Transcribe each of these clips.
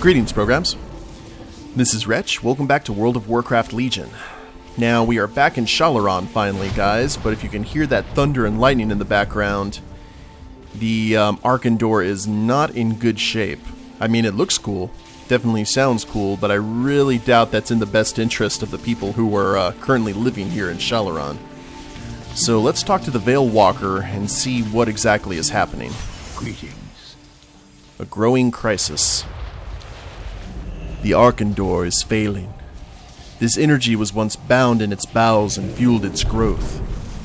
Greetings, programs. This is Wretch. Welcome back to World of Warcraft Legion. Now, we are back in Shal'aran finally, guys, but if you can hear that thunder and lightning in the background, the Arcandor is not in good shape. I mean, it looks cool, definitely sounds cool, but I really doubt that's in the best interest of the people who are currently living here in Shal'aran. So let's talk to the Veil Walker and see what exactly is happening. Greetings. A growing crisis. The Arcandor is failing. This energy was once bound in its bowels and fueled its growth.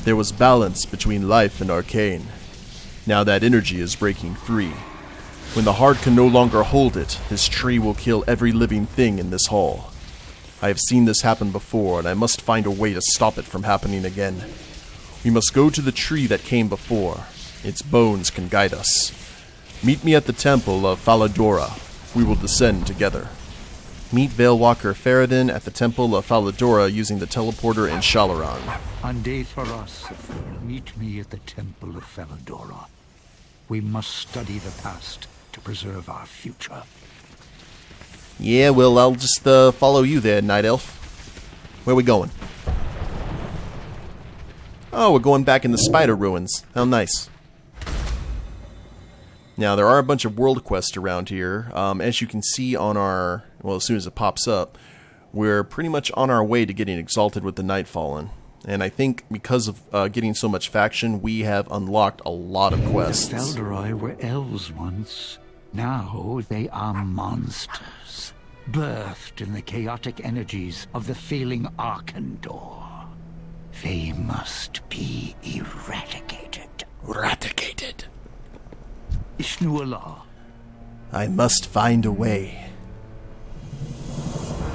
There was balance between life and arcane. Now that energy is breaking free. When the heart can no longer hold it, this tree will kill every living thing in this hall. I have seen this happen before, and I must find a way to stop it from happening again. We must go to the tree that came before. Its bones can guide us. Meet me at the temple of Faladora. We will descend together. Meet Veilwalker Faradin at the temple of Faladora using the teleporter in Shal'aran. On day for us, meet me at the temple of Faladora. We must study the past to preserve our future. Yeah, well, I'll just follow you there, Night Elf. Where are we going? Oh, we're going back in the Spider Ruins. How nice. Now, there are a bunch of world quests around here. As you can see on our... well, as soon as it pops up, we're pretty much on our way to getting exalted with the Nightfallen. And I think because of getting so much faction, we have unlocked a lot of quests. The Feldoroi were elves once. Now they are monsters, birthed in the chaotic energies of the failing Arcandor. They must be eradicated. Eradicated. Ishnu'Allah. I must find a way.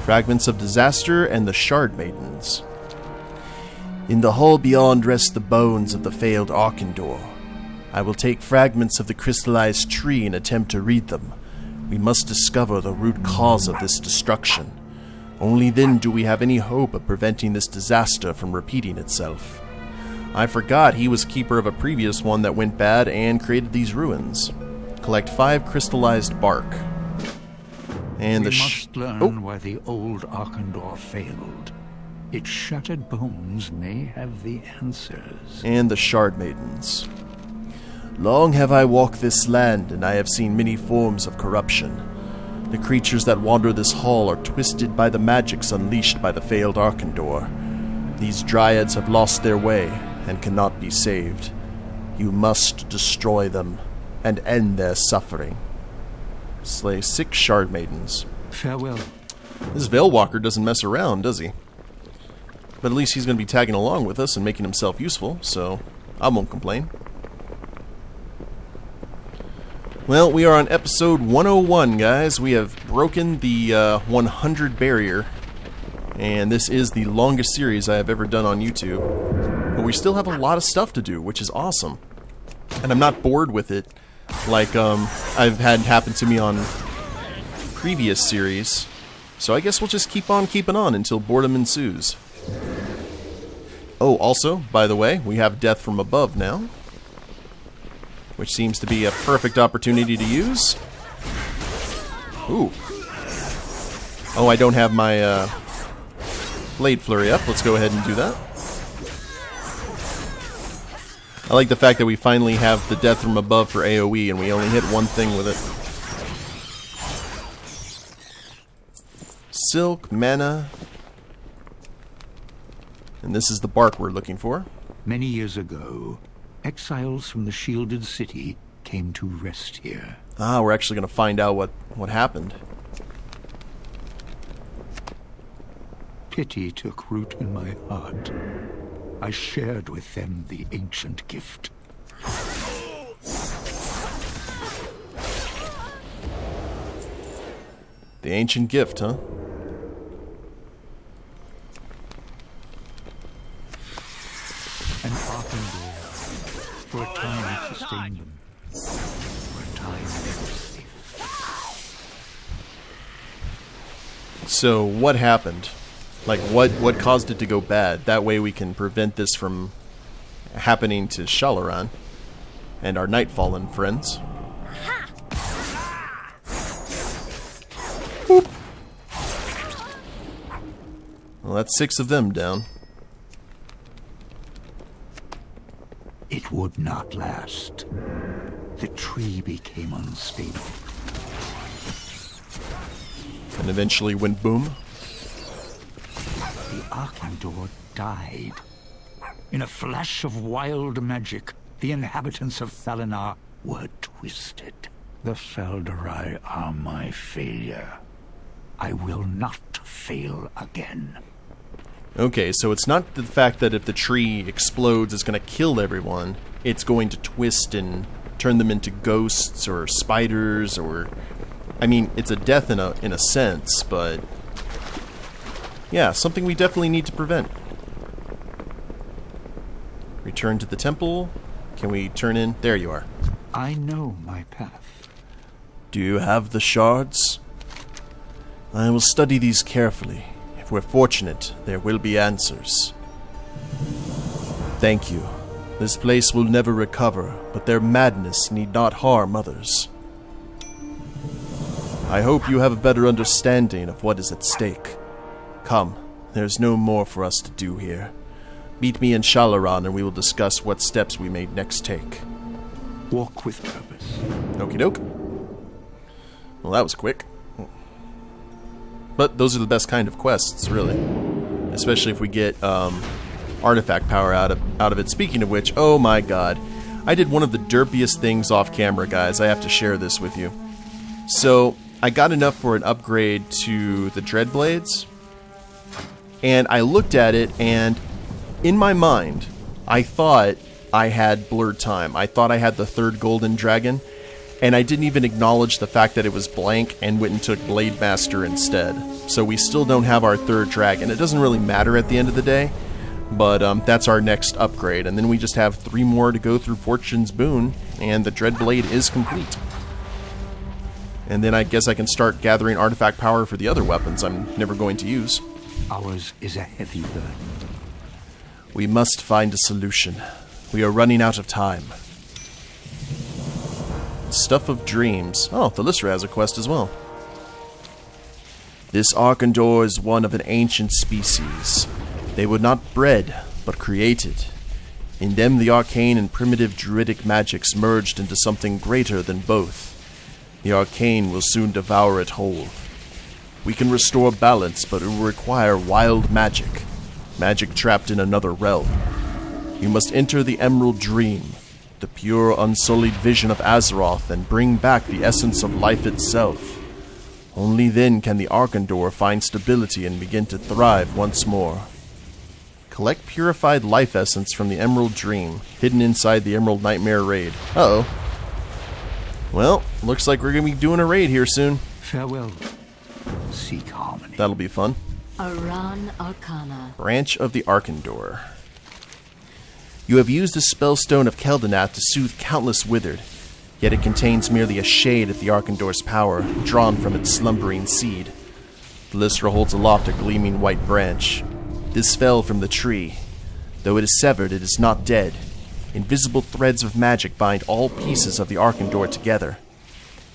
Fragments of Disaster and the Shard Maidens. In the hall beyond rest the bones of the failed Arcandor. I will take fragments of the crystallized tree and attempt to read them. We must discover the root cause of this destruction. Only then do we have any hope of preventing this disaster from repeating itself. I forgot he was keeper of a previous one that went bad and created these ruins. Collect 5 crystallized bark. And we must learn why the old Arcandor failed. Its shattered bones may have the answers. And the Shard Maidens. Long have I walked this land, and I have seen many forms of corruption. The creatures that wander this hall are twisted by the magics unleashed by the failed Arcandor. These dryads have lost their way, and cannot be saved. You must destroy them, and end their suffering. Slay 6 Shard Maidens. Farewell. This Veilwalker doesn't mess around, does he? But at least he's going to be tagging along with us and making himself useful, so I won't complain. Well, we are on episode 101, guys. We have broken the 100 barrier, and this is the longest series I have ever done on YouTube. But we still have a lot of stuff to do, which is awesome. And I'm not bored with it like I've had happen to me on previous series. So I guess we'll just keep on keeping on until boredom ensues. Oh, also, by the way, we have Death from Above now, which seems to be a perfect opportunity to use. Ooh. Oh, I don't have my Blade Flurry up. Let's go ahead and do that. I like the fact that we finally have the Death from Above for AoE and we only hit one thing with it. Silk, mana. And this is the bark we're looking for. Many years ago, exiles from the shielded city came to rest here. Ah, we're actually going to find out what happened. Pity took root in my heart. I shared with them the ancient gift. The ancient gift, huh? An Arcandor. For a time it sustained them. For a time they were safe. So, what happened? Like, what caused it to go bad? That way we can prevent this from happening to Shal'aran and our Nightfallen friends. Boop. Well, that's 6 of them down. It would not last. The tree became unstable. And eventually went boom. The Arcandor died. In a flash of wild magic, the inhabitants of Shal'aran were twisted. The Felderai are my failure. I will not fail again. Okay, so it's not the fact that if the tree explodes it's going to kill everyone. It's going to twist and turn them into ghosts or spiders or... I mean, it's a death in a sense, but... yeah, something we definitely need to prevent. Return to the temple. Can we turn in? There you are. I know my path. Do you have the shards? I will study these carefully. If we're fortunate, there will be answers. Thank you. This place will never recover, but their madness need not harm others. I hope you have a better understanding of what is at stake. Come, there's no more for us to do here. Meet me in Shal'aran and we will discuss what steps we may next take. Walk with purpose. Okie doke. Well, that was quick. But those are the best kind of quests, really. Especially if we get artifact power out of it. Speaking of which, oh my god. I did one of the derpiest things off camera, guys. I have to share this with you. So, I got enough for an upgrade to the Dreadblades. And I looked at it, and in my mind, I thought I had Blurred Time. I thought I had the 3rd Golden Dragon. And I didn't even acknowledge the fact that it was blank and went and took Blade Master instead. So we still don't have our 3rd dragon. It doesn't really matter at the end of the day, but that's our next upgrade. And then we just have 3 more to go through Fortune's Boon, and the Dreadblade is complete. And then I guess I can start gathering artifact power for the other weapons I'm never going to use. Ours is a heavy burden. We must find a solution. We are running out of time. Stuff of Dreams. Oh, Thalysra has a quest as well. This Arcandor is one of an ancient species. They were not bred, but created. In them the arcane and primitive druidic magics merged into something greater than both. The arcane will soon devour it whole. We can restore balance, but it will require wild magic. Magic trapped in another realm. You must enter the Emerald Dream, the pure, unsullied vision of Azeroth, and bring back the essence of life itself. Only then can the Arcandor find stability and begin to thrive once more. Collect purified life essence from the Emerald Dream, hidden inside the Emerald Nightmare raid. Uh-oh. Well, looks like we're going to be doing a raid here soon. Farewell. Seek harmony. That'll be fun. Aran Arcana. Branch of the Arcandor. You have used the spellstone of Kel'Danath to soothe countless withered, yet it contains merely a shade of the Arcandor's power, drawn from its slumbering seed. Thalysra holds aloft a gleaming white branch. This fell from the tree. Though it is severed, it is not dead. Invisible threads of magic bind all pieces of the Arcandor together.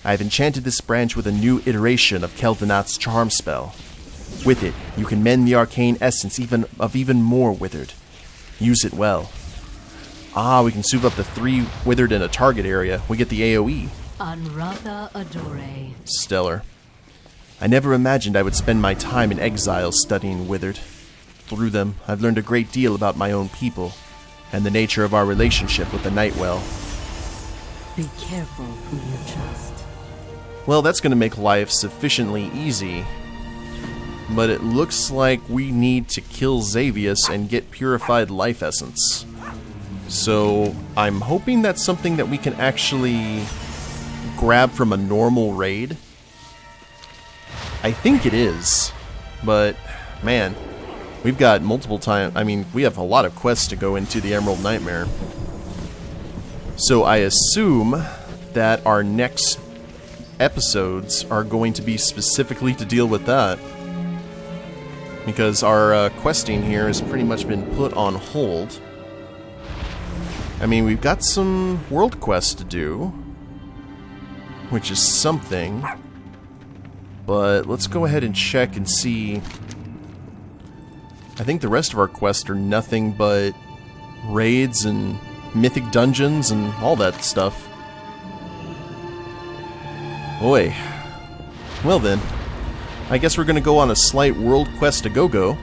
I have enchanted this branch with a new iteration of Kel'Danath's charm spell. With it, you can mend the arcane essence even more withered. Use it well. Ah, we can soup up the 3 withered in a target area. We get the AoE. Anratha Adore. Stellar. I never imagined I would spend my time in exile studying withered. Through them, I've learned a great deal about my own people, and the nature of our relationship with the Nightwell. Be careful who you trust. Well, that's going to make life sufficiently easy, but it looks like we need to kill Xavius and get purified life essence. So, I'm hoping that's something that we can actually grab from a normal raid. I think it is, but man, we've got multiple we have a lot of quests to go into the Emerald Nightmare. So I assume that our next episodes are going to be specifically to deal with that, because our questing here has pretty much been put on hold. I mean, we've got some world quests to do, which is something. But let's go ahead and check and see. I think the rest of our quests are nothing but raids and mythic dungeons and all that stuff. Boy. Well then, I guess we're going to go on a slight world quest to go.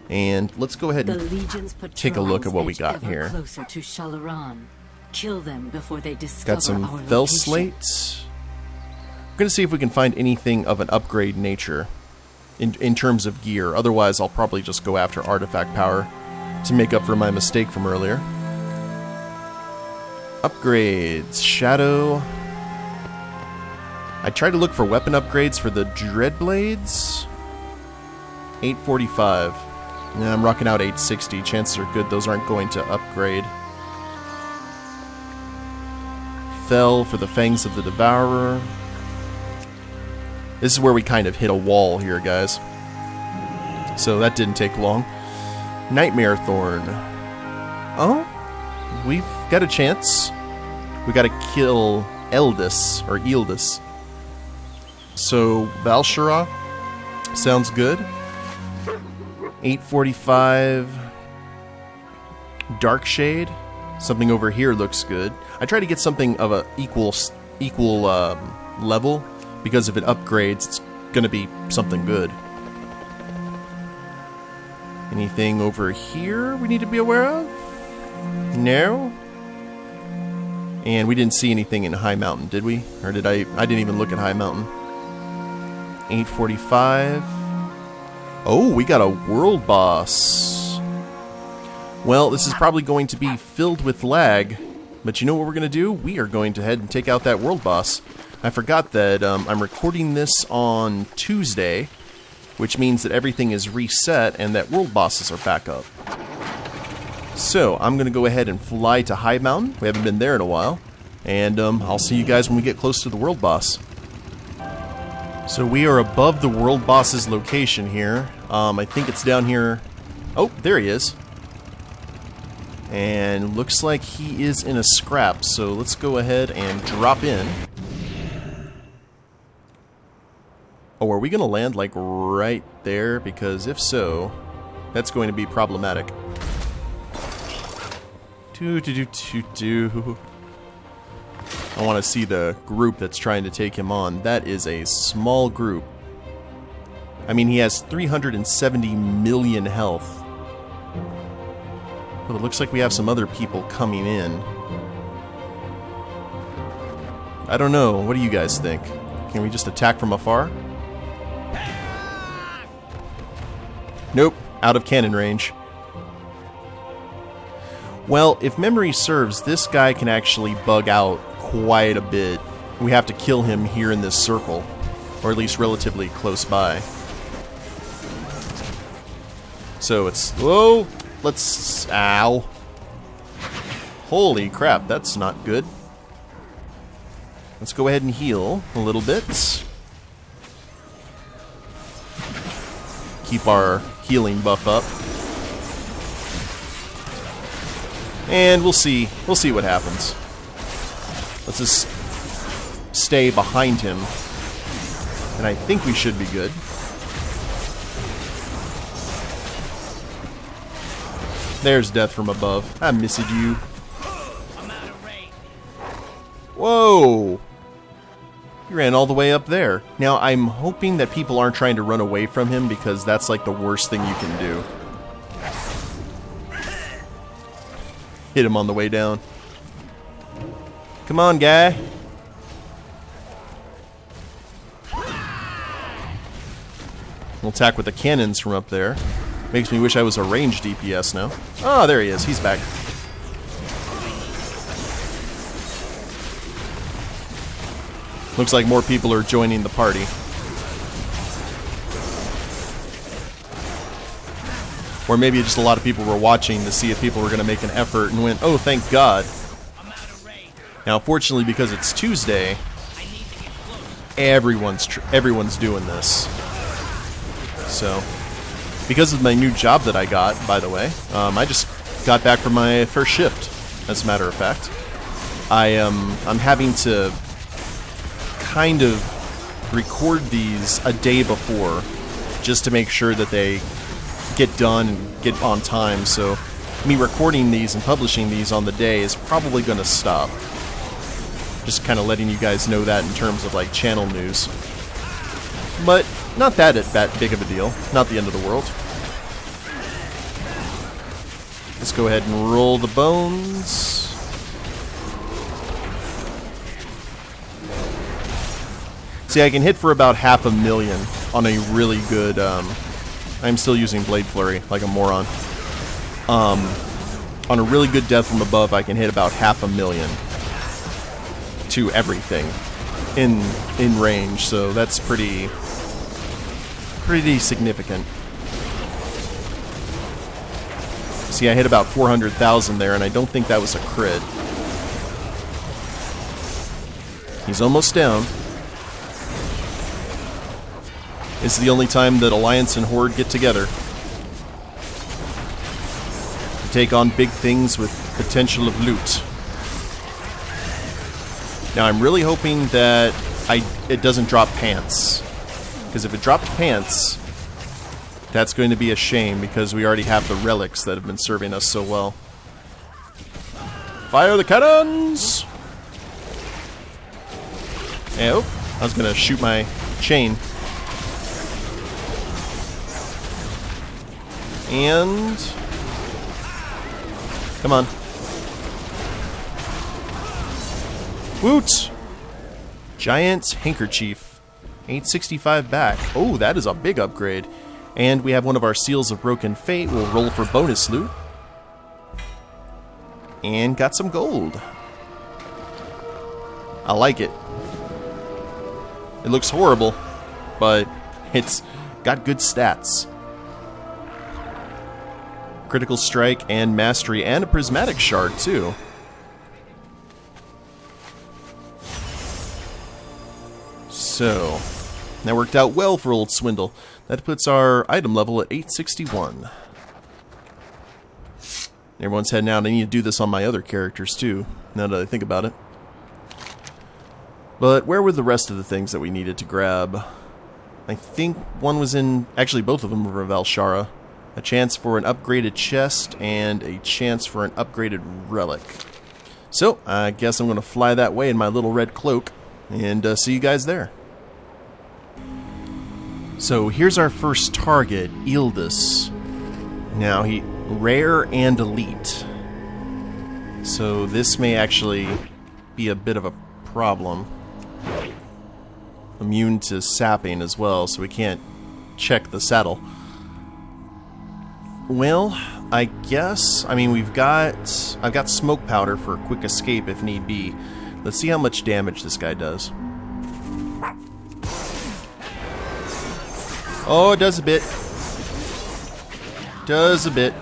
And let's go ahead and take a look at what we got here. Closer to Shal'aran. Kill them before they discover Got some our fell location. slate. We're going to see if we can find anything of an upgrade nature in terms of gear. Otherwise, I'll probably just go after artifact power to make up for my mistake from earlier. Upgrades. Shadow. I tried to look for weapon upgrades for the Dreadblades. 845. And I'm rocking out 860. Chances are good those aren't going to upgrade. Fell for the Fangs of the Devourer. This is where we kind of hit a wall here, guys. So that didn't take long. Nightmare Thorn. Oh, we've got a chance. We got to kill Eldis, or Eildis. So, Val'shara sounds good. 845. Darkshade. Something over here looks good. I try to get something of a equal level, because if it upgrades, it's going to be something good. Anything over here we need to be aware of? No. And we didn't see anything in High Mountain, did we? Or did I? I didn't even look at High Mountain. 845. Oh, we got a world boss. Well, this is probably going to be filled with lag. But you know what we're going to do? We are going to head and take out that world boss. I forgot that I'm recording this on Tuesday, which means that everything is reset and that world bosses are back up. So, I'm going to go ahead and fly to High Mountain. We haven't been there in a while. And I'll see you guys when we get close to the world boss. So we are above the world boss's location here. I think it's down here. Oh, there he is. And looks like he is in a scrap. So let's go ahead and drop in. Oh, are we going to land like right there? Because if so, that's going to be problematic. I want to see the group that's trying to take him on. That is a small group. I mean, he has 370 million health. But it looks like we have some other people coming in. I don't know. What do you guys think? Can we just attack from afar? Nope. Out of cannon range. Well, if memory serves, this guy can actually bug out quite a bit. We have to kill him here in this circle, or at least relatively close by. So it's... Whoa! Let's... Ow. Holy crap, that's not good. Let's go ahead and heal a little bit. Keep our healing buff up. And we'll see what happens. Let's just stay behind him. And I think we should be good. There's death from above. I missed you. Whoa! He ran all the way up there. Now, I'm hoping that people aren't trying to run away from him, because that's like the worst thing you can do. Hit him on the way down. Come on, guy. We'll attack with the cannons from up there. Makes me wish I was a ranged DPS now. Oh, there he is. He's back. Looks like more people are joining the party. Or maybe just a lot of people were watching to see if people were going to make an effort and went, oh, thank God. Now, fortunately, because it's Tuesday, everyone's doing this. So, because of my new job that I got, by the way, I just got back from my first shift, as a matter of fact. I'm having to kind of record these a day before, just to make sure that they get done and get on time. So me recording these and publishing these on the day is probably going to stop. Just kind of letting you guys know that in terms of like channel news. But not that big of a deal. Not the end of the world. Let's go ahead and roll the bones. See, I can hit for about 500,000 on a really good... I'm still using Blade Flurry like a moron. On a really good death from above, I can hit about 500,000 to everything in range, so that's pretty significant. See, I hit about 400,000 there, and I don't think that was a crit. He's almost down. It's the only time that Alliance and Horde get together. To take on big things with potential of loot. Now I'm really hoping that it doesn't drop pants. Because if it dropped pants, that's going to be a shame, because we already have the relics that have been serving us so well. Fire the cannons! Oh, I was going to shoot my chain. And... come on. Woot! Giant Handkerchief. 865 back. Oh, that is a big upgrade. And we have one of our Seals of Broken Fate. We'll roll for bonus loot. And got some gold. I like it. It looks horrible, but it's got good stats. Critical Strike and Mastery, and a Prismatic Shard, too. So, that worked out well for old Swindle. That puts our item level at 861. Everyone's heading out. I need to do this on my other characters, too, now that I think about it. But where were the rest of the things that we needed to grab? I think one was in... actually, both of them were Valshara. A chance for an upgraded chest, and a chance for an upgraded relic. So, I guess I'm going to fly that way in my little red cloak, and see you guys there. So, here's our first target, Ildus. Now, he rare and elite. So, this may actually be a bit of a problem. Immune to sapping as well, so we can't check the saddle. Well, I guess... I mean, I've got smoke powder for a quick escape if need be. Let's see how much damage this guy does. Oh, it does a bit. Does a bit.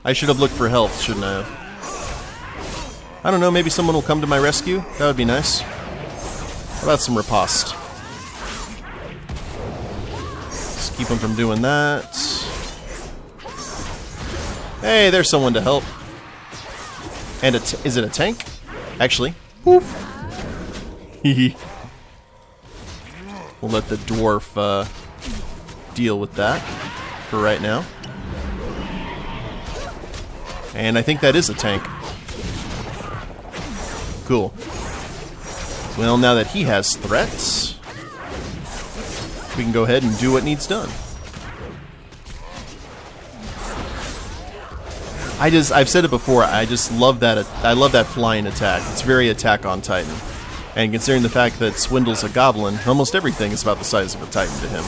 I should have looked for health, shouldn't I have? I don't know, maybe someone will come to my rescue? That would be nice. How about some riposte? Just keep him from doing that. Hey, there's someone to help. And is it a tank? Actually. Woof. We'll let the dwarf deal with that for right now. And I think that is a tank. Cool. Well, now that he has threats, we can go ahead and do what needs done. I've said it before, I just love that, I love that flying attack. It's very attack on Titan. And considering the fact that Swindle's a goblin, almost everything is about the size of a Titan to him.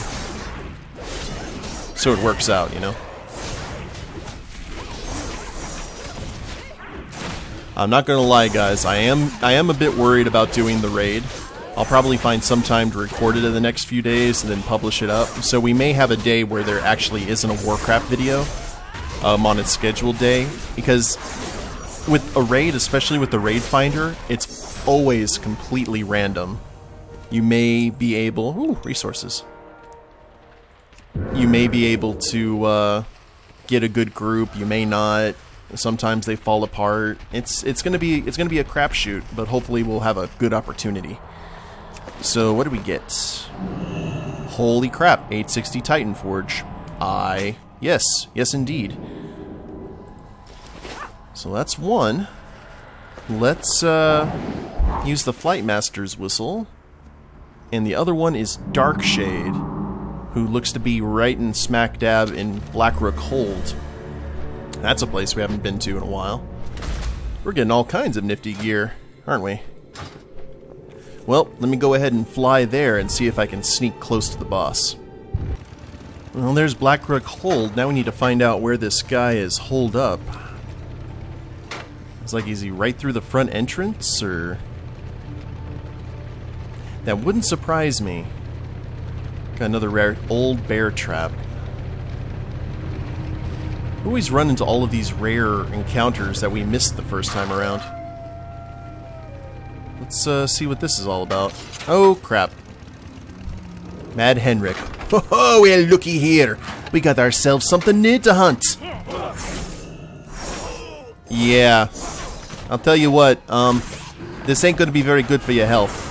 So it works out, you know? I'm not gonna lie, guys, I am a bit worried about doing the raid. I'll probably find some time to record it in the next few days and then publish it up. So we may have a day where there actually isn't a Warcraft video. On its scheduled day, because with a raid, especially with the raid finder, it's always completely random. You may be able... ooh, resources. You may be able to get a good group, you may not. Sometimes they fall apart. It's gonna be a crapshoot, but hopefully we'll have a good opportunity. So what do we get? Holy crap, 860 Titan Forge. Yes indeed. So that's one. Let's use the Flight Master's whistle. And the other one is Darkshade, who looks to be right in smack dab in Blackrook Hold. That's a place we haven't been to in a while. We're getting all kinds of nifty gear, aren't we? Well, let me go ahead and fly there and see if I can sneak close to the boss. Well, there's Blackrook Hold. Now we need to find out where this guy is holed up. It's like, is he right through the front entrance, or... That wouldn't surprise me. Got another rare old bear trap. We always run into all of these rare encounters that we missed the first time around. Let's see what this is all about. Oh, crap. Mad Henrik. Oh, well, looky here. We got ourselves something new to hunt. Yeah. I'll tell you what, this ain't gonna be very good for your health.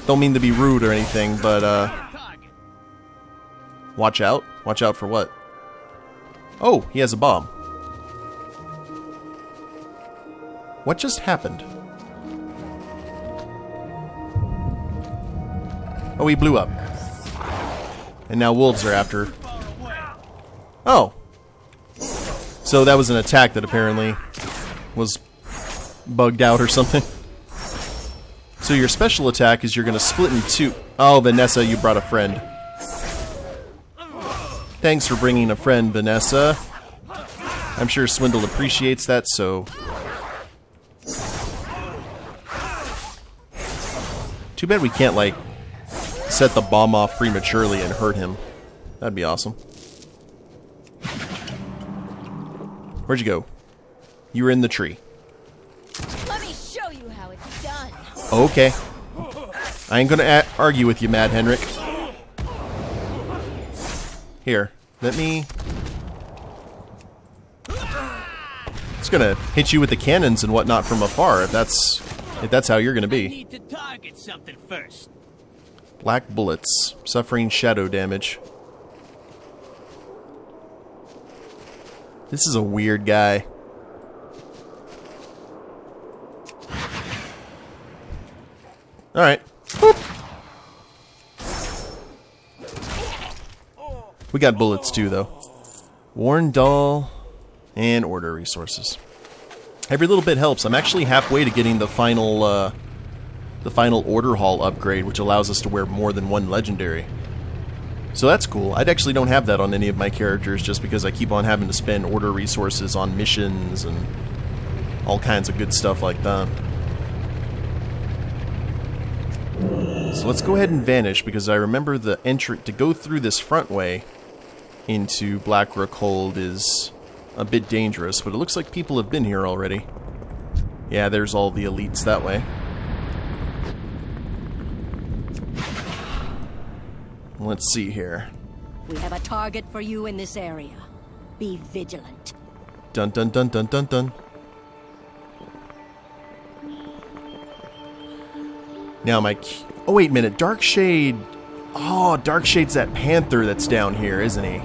Don't mean to be rude or anything, but, watch out? Watch out for what? Oh, he has a bomb. What just happened? Oh, he blew up. And now wolves are after. Oh. So that was an attack that apparently was bugged out or something. So your special attack is you're going to split in two. Oh, Vanessa, you brought a friend. Thanks for bringing a friend, Vanessa. I'm sure Swindle appreciates that, so... Too bad we can't, like, set the bomb off prematurely and hurt him. That'd be awesome. Where'd you go? You were in the tree. Let me show you how it's done. Okay. I ain't gonna argue with you, Mad Henrik. Here, let me... It's gonna hit you with the cannons and whatnot from afar, if that's how you're gonna be. Need to target something first. Black bullets, suffering shadow damage. This is a weird guy. Alright. We got bullets too, though. Worn doll and order resources. Every little bit helps. I'm actually halfway to getting the final order hall upgrade, which allows us to wear more than one legendary. So that's cool. I actually don't have that on any of my characters just because I keep on having to spend order resources on missions and all kinds of good stuff like that. So let's go ahead and vanish because I remember the entry to go through this front way into Blackrook Hold is a bit dangerous, but it looks like people have been here already. Yeah, there's all the elites that way. Let's see here. We have a target for you in this area. Be vigilant. Dun dun dun dun dun dun. Now my... Oh, wait a minute. Darkshade... Oh, Darkshade's that panther that's down here, isn't he?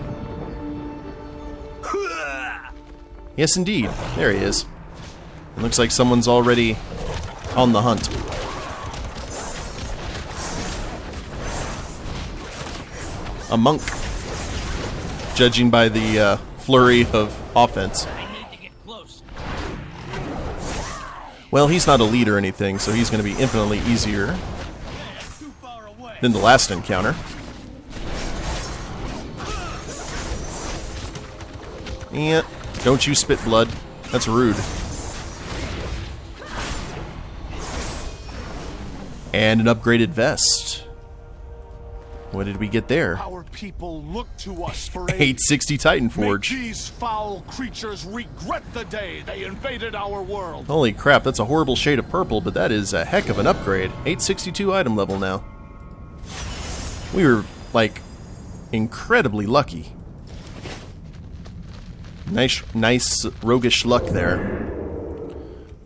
Yes, indeed. There he is. It looks like someone's already on the hunt. A monk. Judging by the flurry of offense. I need to get close. Well, he's not a lead or anything, so he's going to be infinitely easier Too far away. than the last encounter. Yeah, don't you spit blood. That's rude. And an upgraded vest. What did we get there? Our people look to us for aid. 860 Titan Forge. May these foul creatures regret the day they invaded our world. Holy crap, that's a horrible shade of purple, but that is a heck of an upgrade. 862 item level now. We were, like, incredibly lucky. Nice roguish luck there.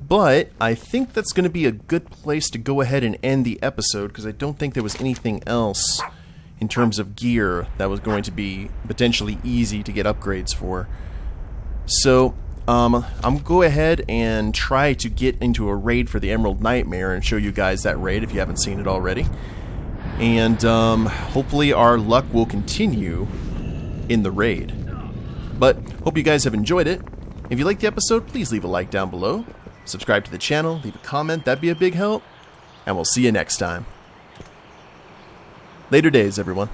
But I think that's going to be a good place to go ahead and end the episode, because I don't think there was anything else in terms of gear that was going to be potentially easy to get upgrades for. So I'm going to go ahead and try to get into a raid for the Emerald Nightmare and show you guys that raid if you haven't seen it already. And hopefully our luck will continue in the raid. But hope you guys have enjoyed it. If you liked the episode, please leave a like down below. Subscribe to the channel, leave a comment, that'd be a big help. And we'll see you next time. Later days, everyone.